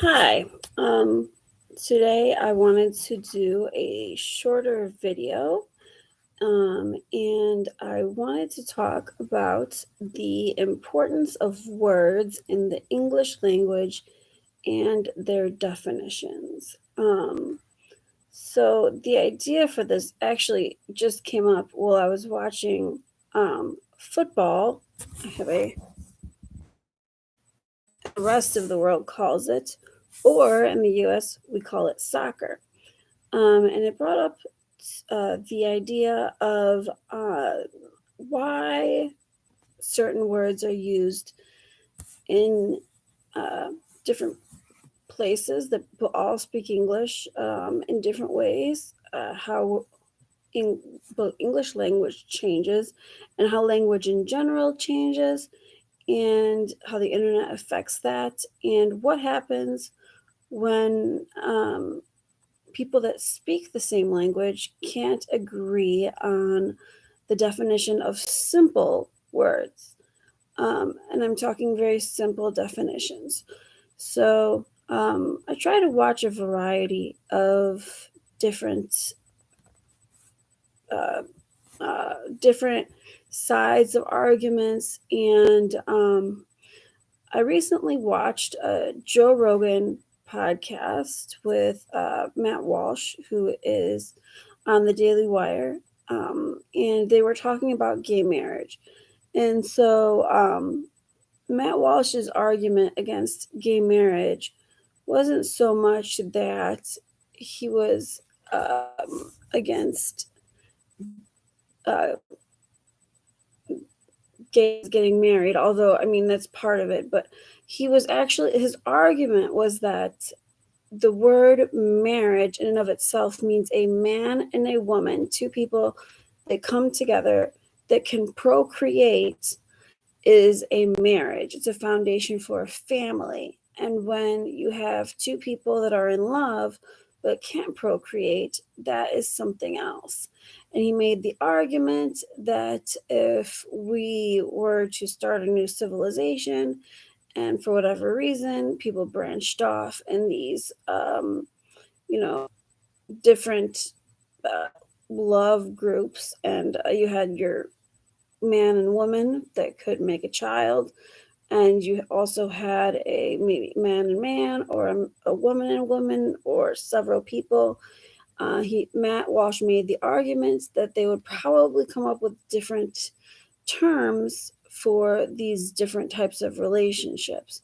Hi. Um, Today I wanted to do a shorter video, and I wanted to talk about the importance of words in the English language and their definitions. So the idea for this actually just came up while I was watching football. I have the rest of the world calls it, or in the US, we call it soccer. And it brought up the idea of why certain words are used in uh, different places that all speak English in different ways, how both English language changes and how language in general changes, and how the internet affects that, and what happens when people that speak the same language can't agree on the definition of simple words. And I'm talking very simple definitions. So I try to watch a variety of uh, different sides of arguments, and I recently watched a Joe Rogan podcast with Matt Walsh, who is on the Daily Wire, and they were talking about gay marriage. And so Matt Walsh's argument against gay marriage wasn't so much that he was against uh, gays getting married, although, I mean, that's part of it, but his argument was that the word marriage in and of itself means a man and a woman, two people that come together that can procreate is a marriage. It's a foundation for a family. And when you have two people that are in love but can't procreate, that is something else. And he made the argument that if we were to start a new civilization, and for whatever reason, people branched off in these, you know, different uh, love groups, and you had your man and woman that could make a child, and you also had a maybe man and man, or a woman and woman, or several people. Matt Walsh made the arguments that they would probably come up with different terms for these different types of relationships.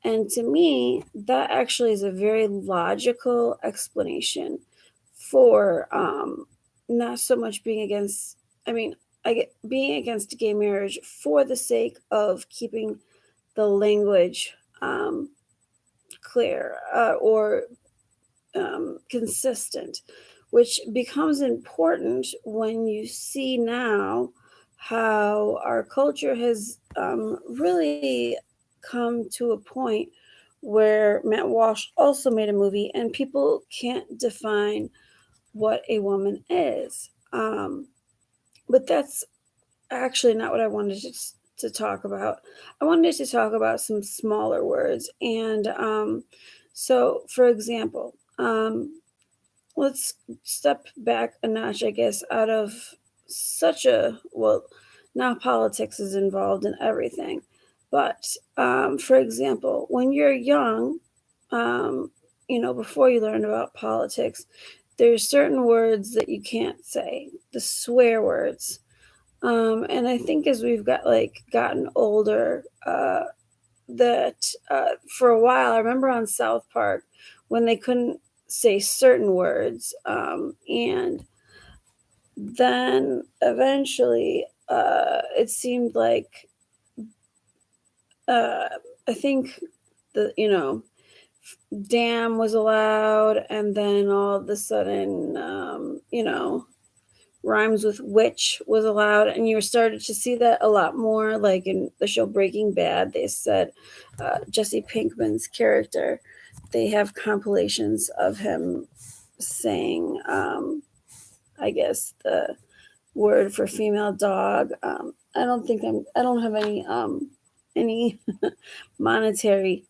And to me, that actually is a very logical explanation for not so much being against, I mean, being against gay marriage for the sake of keeping the language clear, or consistent, which becomes important when you see now how our culture has really come to a point where Matt Walsh also made a movie and people can't define what a woman is. But that's actually not what I wanted to talk about. I wanted to talk about some smaller words. And so, for example, let's step back a notch, I guess, out of well, now politics is involved in everything. But for example, when you're young, um, before you learn about politics, there's certain words that you can't say, the swear words. And I think as we've gotten older, that for a while, I remember on South Park when they couldn't say certain words, and then eventually it seemed like uh, I think the damn was allowed, and then all of a sudden, rhymes with witch was allowed, and you started to see that a lot more, like in the show Breaking Bad. They said Jesse Pinkman's character, they have compilations of him saying, I guess, the word for female dog. I don't have any monetary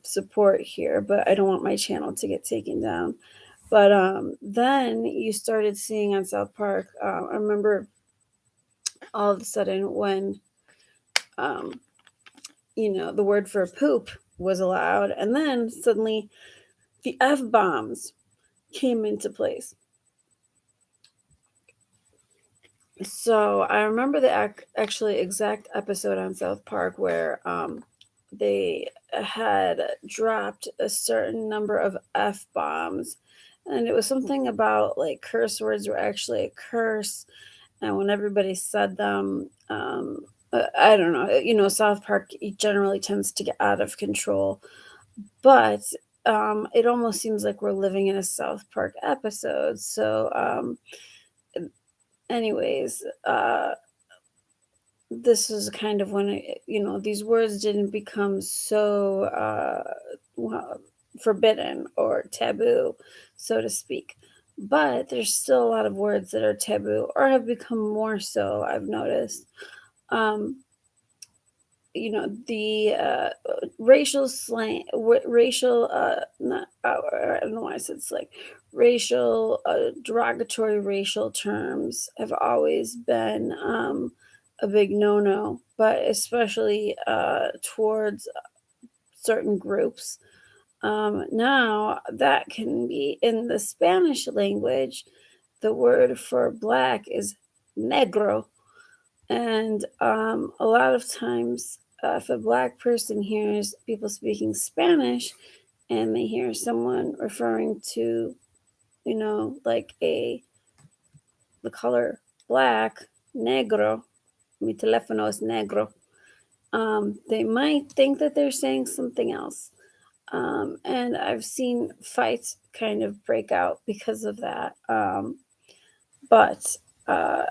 support here, but I don't want my channel to get taken down. But then you started seeing on South Park. I remember all of a sudden when um, the word for poop was allowed, and then suddenly the f bombs came into place. So I remember the actually exact episode on South Park where they had dropped a certain number of f bombs, and it was something about like curse words were actually a curse, and when everybody said them, I don't know. South Park generally tends to get out of control, but it almost seems like we're living in a South Park episode. So, anyways, this is kind of when these words didn't become so well, forbidden or taboo, so to speak. But there's still a lot of words that are taboo or have become more so. I've noticed. Um, the racial slang, racial not I don't know why I said slang, racial derogatory racial terms have always been a big no-no, but especially towards certain groups. Now that can be in the Spanish language. The word for black is negro, and a lot of times, if a black person hears people speaking Spanish and they hear someone referring to, like the color black, negro, mi teléfono es negro, they might think that they're saying something else. And I've seen fights kind of break out because of that. But,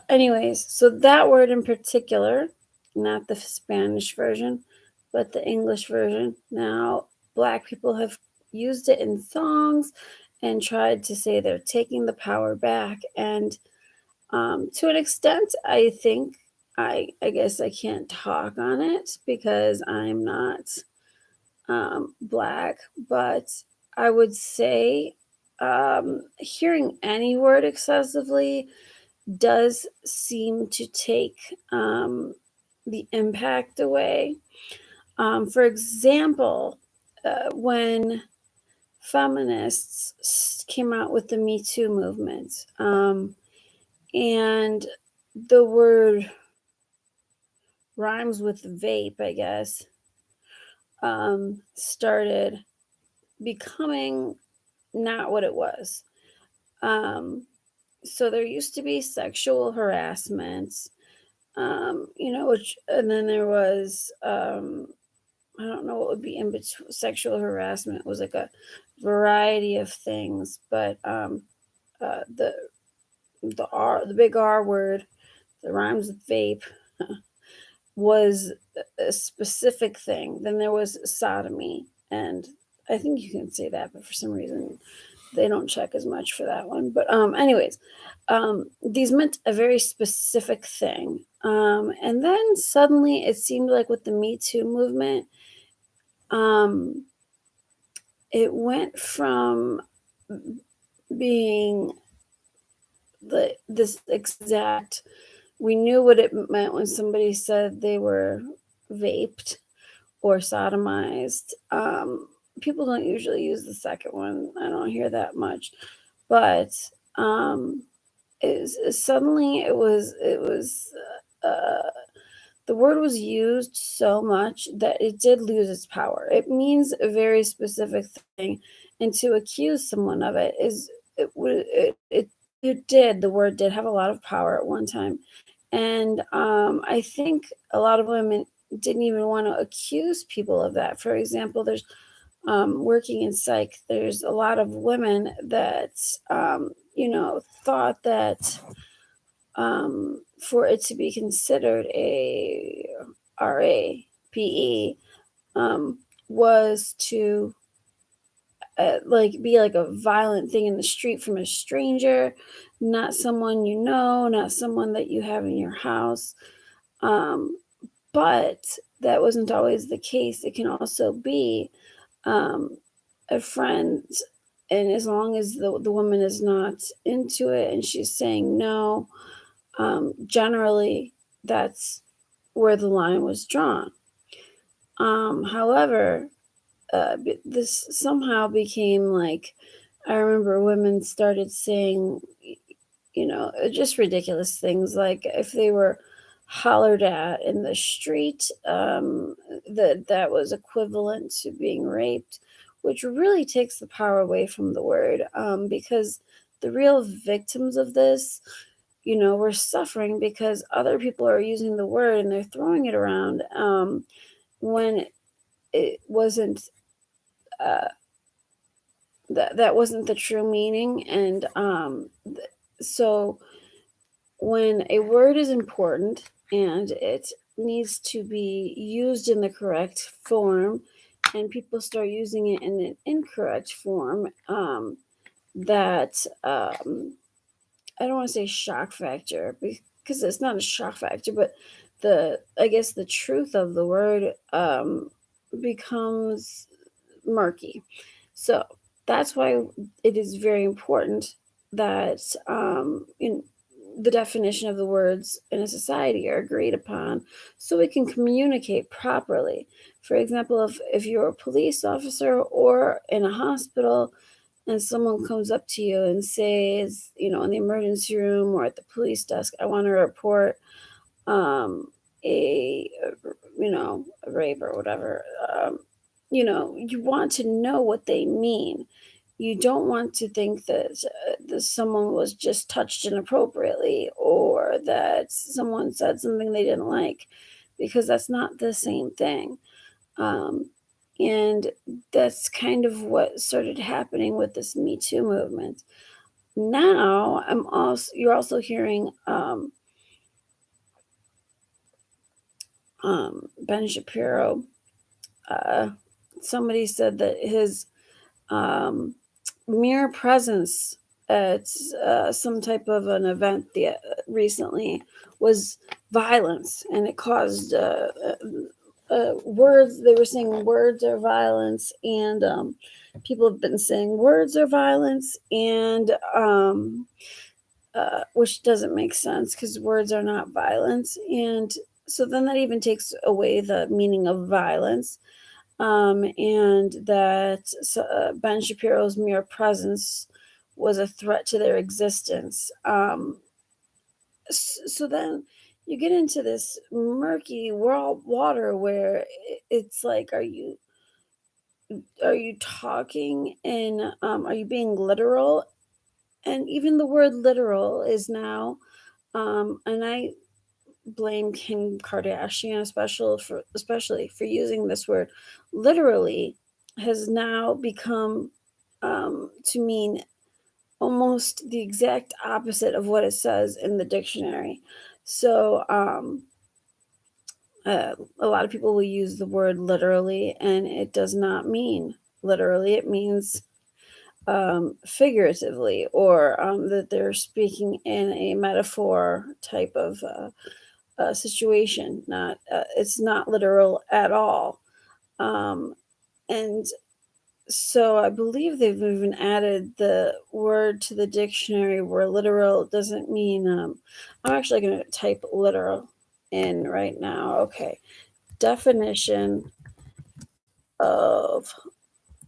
anyways, so that word in particular, not the Spanish version, but the English version. Now, Black people have used it in songs and tried to say they're taking the power back. And to an extent, I think, I guess I can't talk on it because I'm not Black, but I would say hearing any word excessively does seem to take the impact away. For example, when feminists came out with the Me Too movement, and the word rhymes with vape, I guess, started becoming not what it was. So there used to be sexual harassment, which, and then there was, I don't know what would be in between. Sexual harassment was like a variety of things, but the the big R word that rhymes with vape was a specific thing. Then there was sodomy, and I think you can say that, but for some reason they don't check as much for that one. But anyways, these meant a very specific thing. And then suddenly it seemed like with the Me Too movement, um, it went from being this exact. We knew what it meant when somebody said they were vaped or sodomized. People don't usually use the second one. I don't hear that much, but suddenly it was uh, the word was used so much that it did lose its power. It means a very specific thing, and to accuse someone of it is the word did have a lot of power at one time, and I think a lot of women didn't even want to accuse people of that. For example, there's working in psych, there's a lot of women that thought that for it to be considered a RAPE was to like be like a violent thing in the street from a stranger, not someone you know, not someone that you have in your house. Um, but that wasn't always the case. It can also be um, a friend, and as long as the woman is not into it and she's saying no, generally that's where the line was drawn. However, this somehow became like, I remember women started saying, just ridiculous things, like if they were hollered at in the street, that was equivalent to being raped, which really takes the power away from the word, because the real victims of this, were suffering because other people are using the word and they're throwing it around, when it wasn't, uh, that wasn't the true meaning. And so when a word is important and it needs to be used in the correct form, and people start using it in an incorrect form, that I don't want to say shock factor, because it's not a shock factor, but the I guess the truth of the word becomes murky. So that's why it is very important that, the definition of the words in a society are agreed upon, so we can communicate properly. For example, if you're a police officer or in a hospital and someone comes up to you and says, in the emergency room or at the police desk, I want to report, um, a rape or whatever, you want to know what they mean. You don't want to think that someone was just touched inappropriately, or that someone said something they didn't like, because that's not the same thing. Um, and that's kind of what started happening with this Me Too movement. Now you're also hearing, Ben Shapiro. Uh, Somebody said that his, um, mere presence at some type of an event recently was violence, and it caused, words. They were saying words are violence, and people have been saying words are violence, and which doesn't make sense because words are not violence. And so then that even takes away the meaning of violence, and that Ben Shapiro's mere presence was a threat to their existence. So then you get into this murky world water where it's like, are you talking in, are you being literal? And even the word literal is now, and I blame Kim Kardashian especially for using this word literally, has now become, to mean almost the exact opposite of what it says in the dictionary. So a lot of people will use the word literally, and it does not mean literally. It means, figuratively, or that they're speaking in a metaphor type of situation. Not It's not literal at all. Um, and so I believe they've even added the word to the dictionary where literal doesn't mean. I'm actually going to type literal in right now. Okay, definition of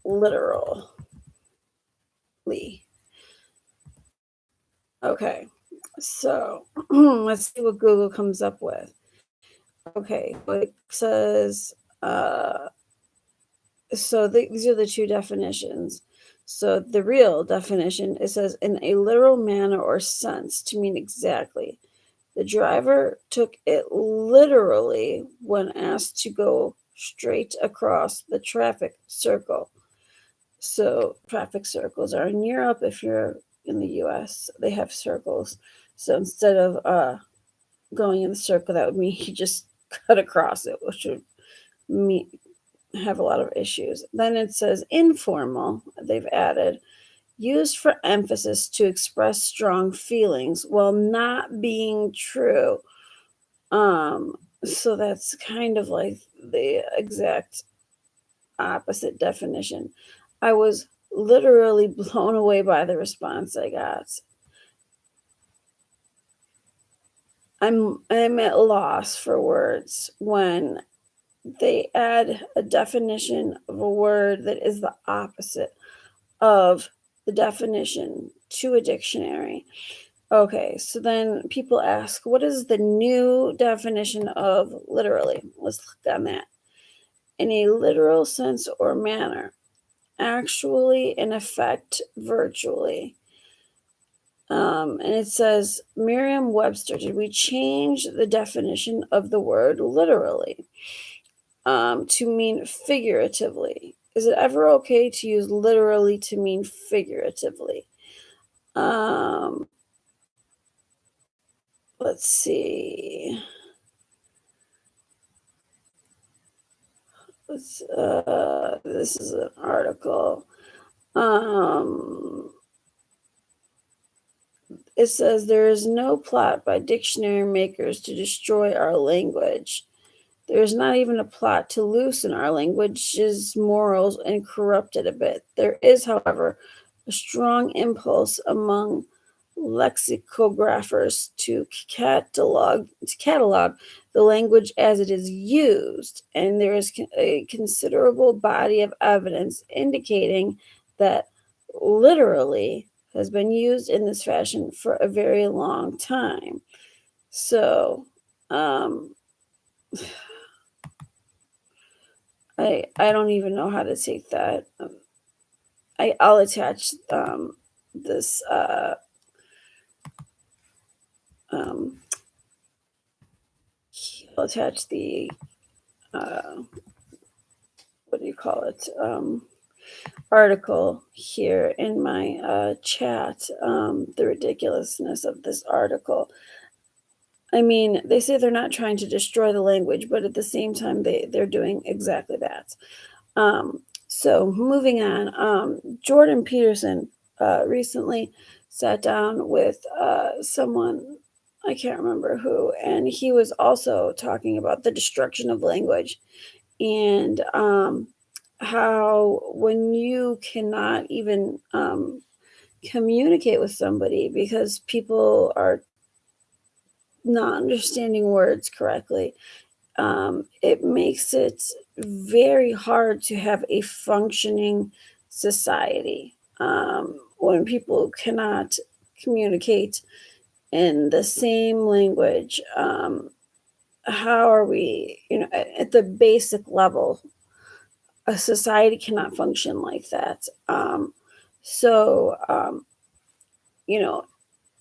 literally. Okay, so let's see what Google comes up with. Okay, so it says, these are the two definitions. So the real definition, it says in a literal manner or sense to mean exactly. The driver took it literally when asked to go straight across the traffic circle. So traffic circles are in Europe. If you're in the US, they have circles. So instead of going in the circle, that would mean he just cut across it, which would mean have a lot of issues. Then it says informal, they've added, used for emphasis to express strong feelings while not being true. Um, so that's kind of like the exact opposite definition. I was literally blown away by the response I got. I'm at loss for words when they add a definition of a word that is the opposite of the definition to a dictionary. Okay, so then people ask, what is the new definition of literally? Let's look on that. In a literal sense or manner, actually, in effect, virtually. And it says Merriam Webster, did we change the definition of the word literally to mean figuratively? Is it ever okay to use literally to mean figuratively? Um, let's see. This is an article. Um, it says there is no plot by dictionary makers to destroy our language. There is not even a plot to loosen our language's morals and corrupt it a bit. There is, however, a strong impulse among lexicographers to catalog the language as it is used, and there is a considerable body of evidence indicating that literally has been used in this fashion for a very long time. So, um, I don't even know how to take that. I'll attach this um, I'll attach the uh, what do you call it article here in my chat. The ridiculousness of this article. I mean, they say they're not trying to destroy the language, but at the same time, they're doing exactly that. So moving on, Jordan Peterson recently sat down with someone, I can't remember who, and he was also talking about the destruction of language and how when you cannot even communicate with somebody because people are not understanding words correctly, it makes it very hard to have a functioning society when people cannot communicate in the same language. How are we, at the basic level, a society cannot function like that. So, you know,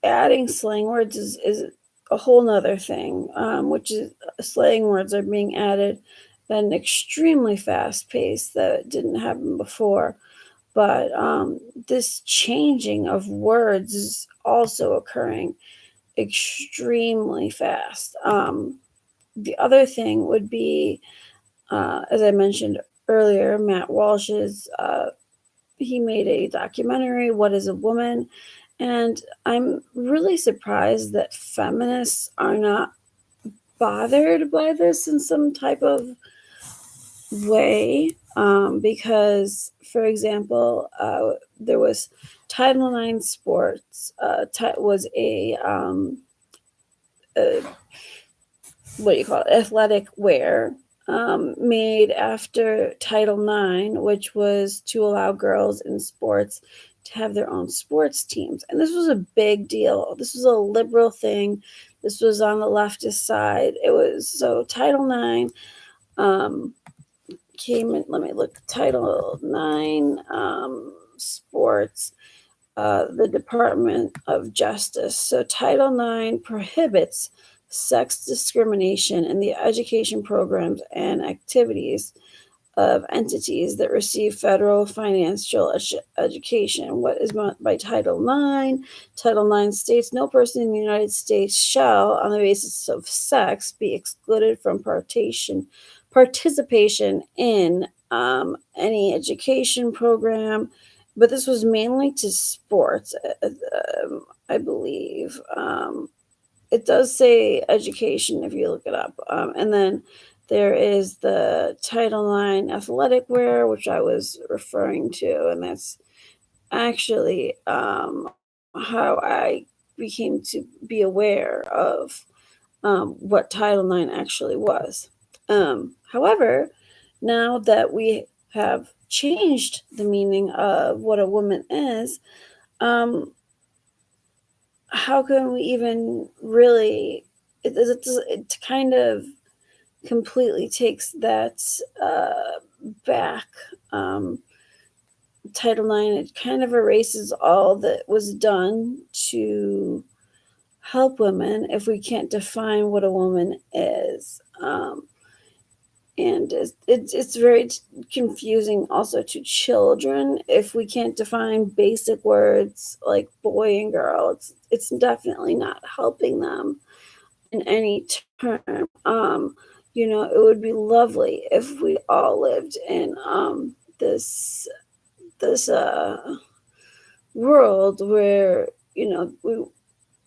adding slang words is a whole nother thing, which is slang words are being added at an extremely fast pace that didn't happen before. But this changing of words is also occurring extremely fast. The other thing would be, as I mentioned earlier, Matt Walsh's, he made a documentary, What is a Woman? And I'm really surprised that feminists are not bothered by this in some type of way. Because, for example, there was Title IX Sports, was a what do you call it, athletic wear made after Title IX, which was to allow girls in sports to have their own sports teams. And this was a big deal. This was a liberal thing. This was on the leftist side. It was so Title IX came in. Let me look. Title IX sports. The Department of Justice. So Title IX prohibits sex discrimination in the education programs and activities of entities that receive federal financial education. What is meant by Title IX? Title IX states no person in the United States shall, on the basis of sex, be excluded from participation in any education program. But this was mainly to sports, I believe. It does say education if you look it up. And then There is the Title IX athletic wear, which I was referring to, and that's actually how I became to be aware of what Title IX actually was. However, now that we have changed the meaning of what a woman is, um, how can we even really? It kind of completely takes that back. Um, Title IX, it kind of erases all that was done to help women if we can't define what a woman is. And it's very confusing also to children if we can't define basic words like boy and girl. It's definitely not helping them in any term. It would be lovely if we all lived in this world where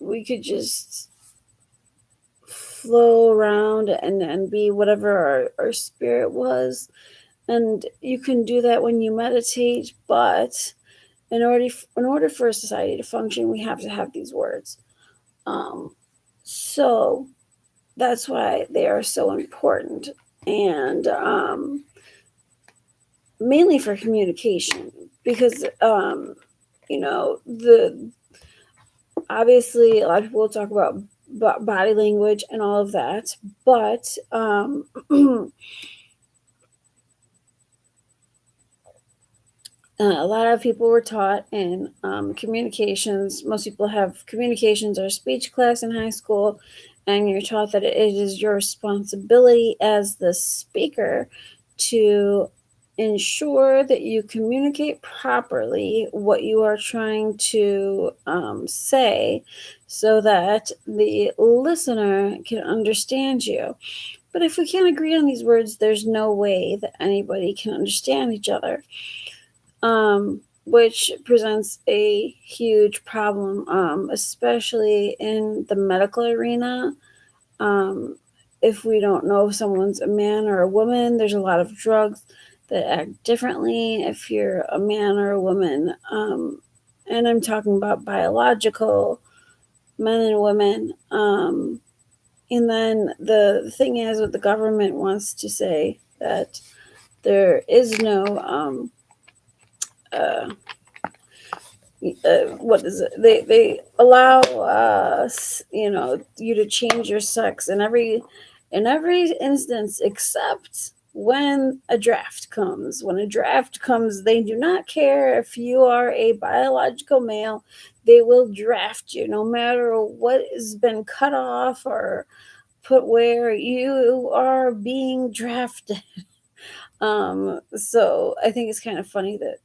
we could just flow around and be whatever our spirit was. And you can do that when you meditate, but in order for a society to function, we have to have these words. So that's why they are so important, and mainly for communication, because the obviously a lot of people will talk about body language and all of that, but a lot of people were taught in communications. Most people have communications or speech class in high school, and you're taught that it is your responsibility as the speaker to ensure that you communicate properly what you are trying to say so that the listener can understand you. But if we can't agree on these words, there's no way that anybody can understand each other, which presents a huge problem, especially in the medical arena. Um, if we don't know if someone's a man or a woman, there's a lot of drugs that act differently if you're a man or a woman. And I'm talking about biological men and women. And then the thing is, what the government wants to say that there is no uh, what is it? They allow you to change your sex in every instance except when a draft comes. When a draft comes, they do not care if you are a biological male. They will draft you no matter what has been cut off or put where. You are being drafted. So I think it's kind of funny that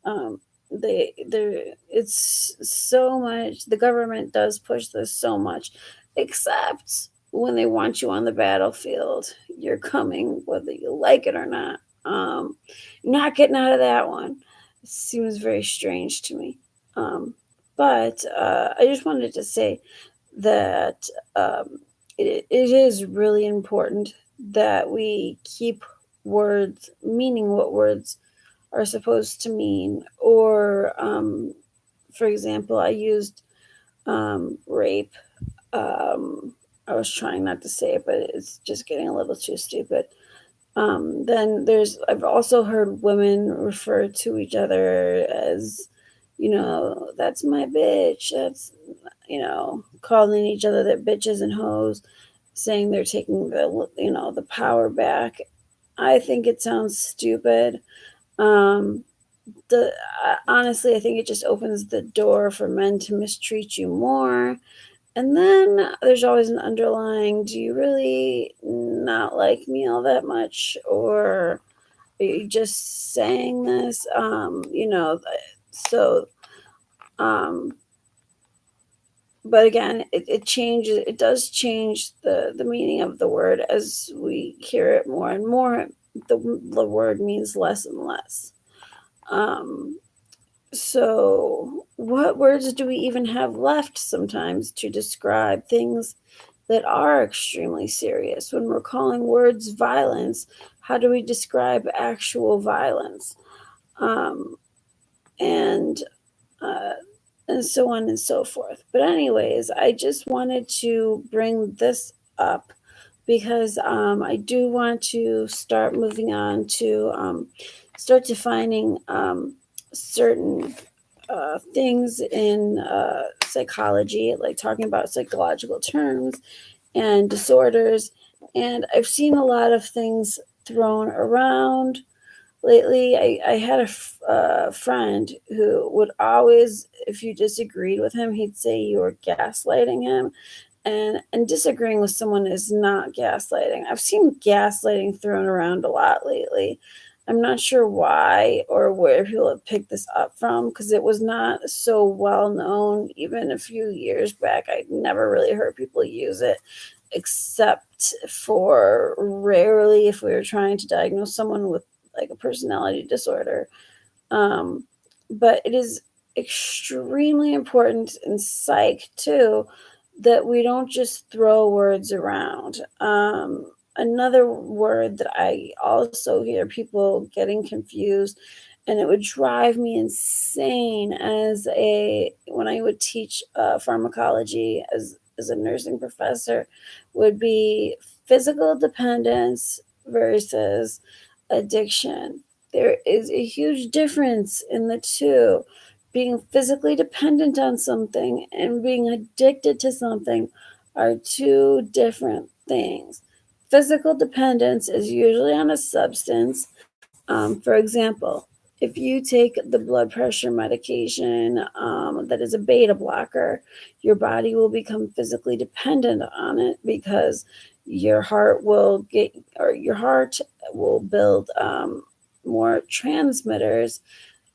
it's so much. The government does push this so much, except when they want you on the battlefield. You're coming whether you like it or not. Not getting out of that one. It seems very strange to me. But I just wanted to say that it is really important that we keep words meaning what words are supposed to mean. Or, for example, I used rape. I was trying not to say it, but it's just getting a little too stupid. Then I've also heard women refer to each other as, that's my bitch. That's, calling each other their bitches and hoes, saying they're taking the power back. I think it sounds stupid. Um, Honestly, I think it just opens the door for men to mistreat you more. And then there's always an underlying, do you really not like me all that much? Or are you just saying this? So, um, but again, it does change the meaning of the word as we hear it more and more. The word means less and less. Um, So, what words do we even have left sometimes to describe things that are extremely serious. When we're calling words violence, how do we describe actual violence? Um, and uh, and so on and so forth. But anyways, I just wanted to bring this up because I do want to start moving on to start defining certain things in psychology, like talking about psychological terms and disorders. And I've seen a lot of things thrown around lately. I had a friend who would always, if you disagreed with him, he'd say you were gaslighting him. And disagreeing with someone is not gaslighting. I've seen gaslighting thrown around a lot lately. I'm not sure why or where people have picked this up from because it was not so well known even a few years back. I never really heard people use it except for rarely if we were trying to diagnose someone with like a personality disorder. Um, but it is extremely important in psych too that we don't just throw words around. Another word that I also hear people getting confused, and it would drive me insane as a when I would teach pharmacology as a nursing professor, would be physical dependence versus addiction. There is a huge difference in the two. Being physically dependent on something and being addicted to something are two different things. Physical dependence is usually on a substance. For example, if you take the blood pressure medication that is a beta blocker, your body will become physically dependent on it because your heart will build more transmitters,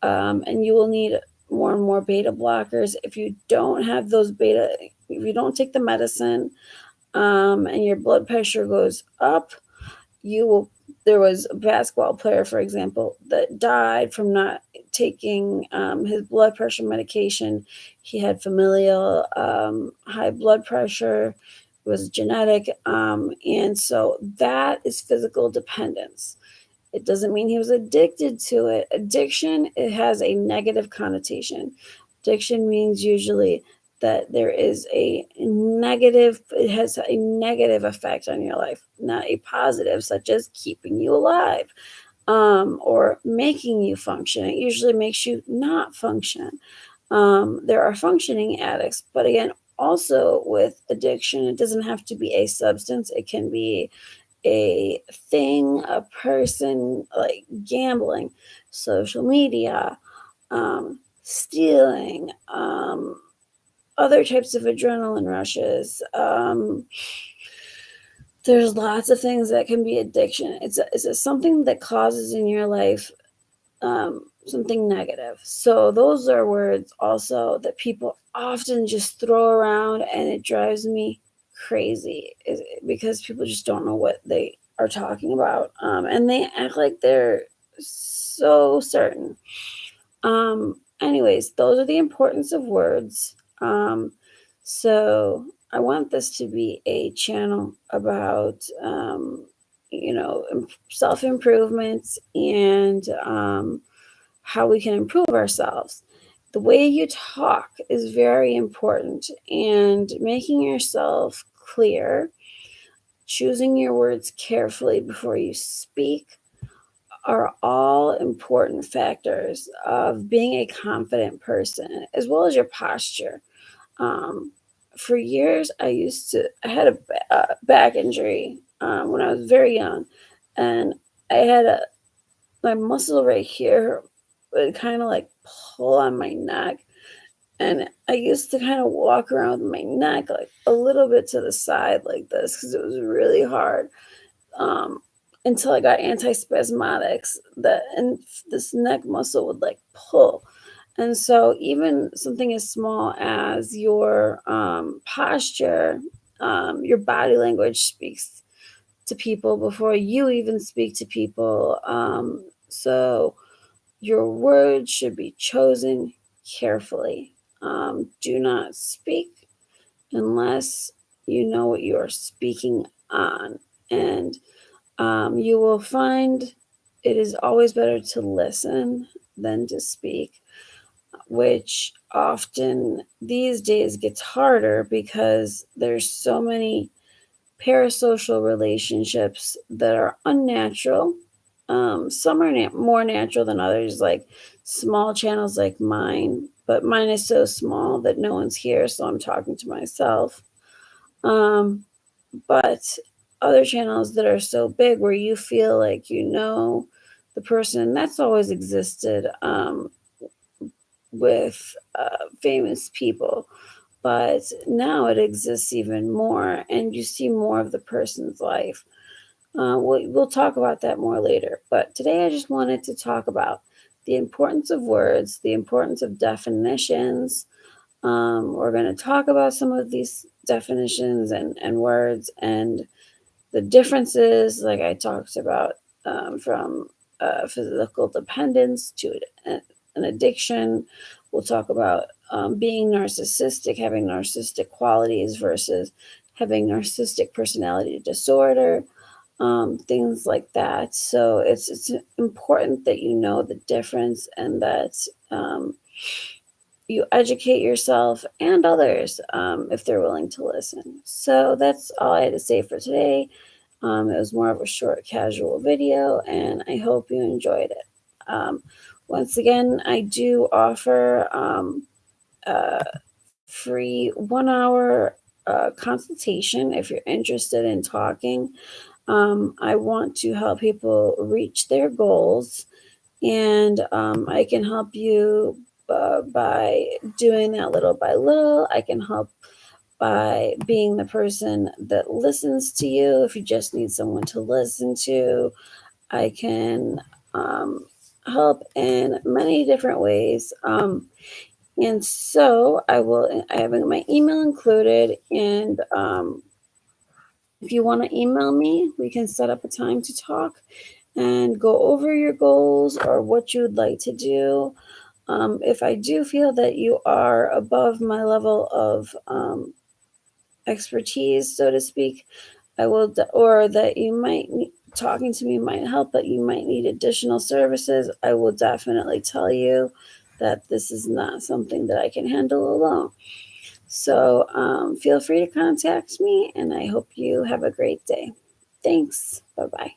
and you will need more and more beta blockers. If you don't have those beta, if you don't take the medicine, and your blood pressure goes up, you will. There was a basketball player, for example, that died from not taking his blood pressure medication. He had familial high blood pressure. It was genetic, and so that is physical dependence. It doesn't mean he was addicted to it. Addiction, it has a negative connotation. Addiction means usually that there is a negative, it has a negative effect on your life, not a positive, such as keeping you alive, or making you function. It usually makes you not function. There are functioning addicts, but again, also with addiction, it doesn't have to be a substance. It can be a thing, a person, like gambling, social media, stealing, other types of adrenaline rushes. There's lots of things that can be addiction. It's something that causes in your life something negative. So those are words also that people often just throw around, and it drives me crazy because people just don't know what they are talking about, and they act like they're so certain. Anyways, those are the importance of words. So I want this to be a channel about self improvement and how we can improve ourselves. The way you talk is very important, and making yourself clear, choosing your words carefully before you speak are all important factors of being a confident person, as well as your posture. Um, for years, I had a back injury when I was very young, and I had my muscle right here would kind of like pull on my neck. And I used to kind of walk around with my neck like a little bit to the side like this because it was really hard, um, until I got antispasmodics that and this neck muscle would like pull. And so even something as small as your posture, your body language speaks to people before you even speak to people. So your words should be chosen carefully. Do not speak unless you know what you are speaking on. And you will find it is always better to listen than to speak, which often these days gets harder because there's so many parasocial relationships that are unnatural. Some are more natural than others, like small channels like mine, but mine is so small that no one's here, so I'm talking to myself. Um, but other channels that are so big where you feel like you know the person, that's always existed with famous people, but now it exists even more, and you see more of the person's life. We'll talk about that more later, but today I just wanted to talk about the importance of words, the importance of definitions. We're going to talk about some of these definitions and words and the differences, like I talked about, from physical dependence to an addiction. We'll talk about being narcissistic, having narcissistic qualities versus having narcissistic personality disorder, things like that. So it's important that you know the difference and that you educate yourself and others if they're willing to listen. So that's all I had to say for today. It was more of a short, casual video, and I hope you enjoyed it. Once again, I do offer a free 1 hour consultation if you're interested in talking. I want to help people reach their goals, and I can help you by doing that little by little. I can help by being the person that listens to you if you just need someone to listen to. I can help in many different ways. And so I have my email included. And if you want to email me, we can set up a time to talk and go over your goals or what you would like to do. If I do feel that you are above my level of expertise, so to speak, or that you might need, talking to me might help, but you might need additional services, I will definitely tell you that this is not something that I can handle alone. So feel free to contact me, and I hope you have a great day. Thanks. Bye bye.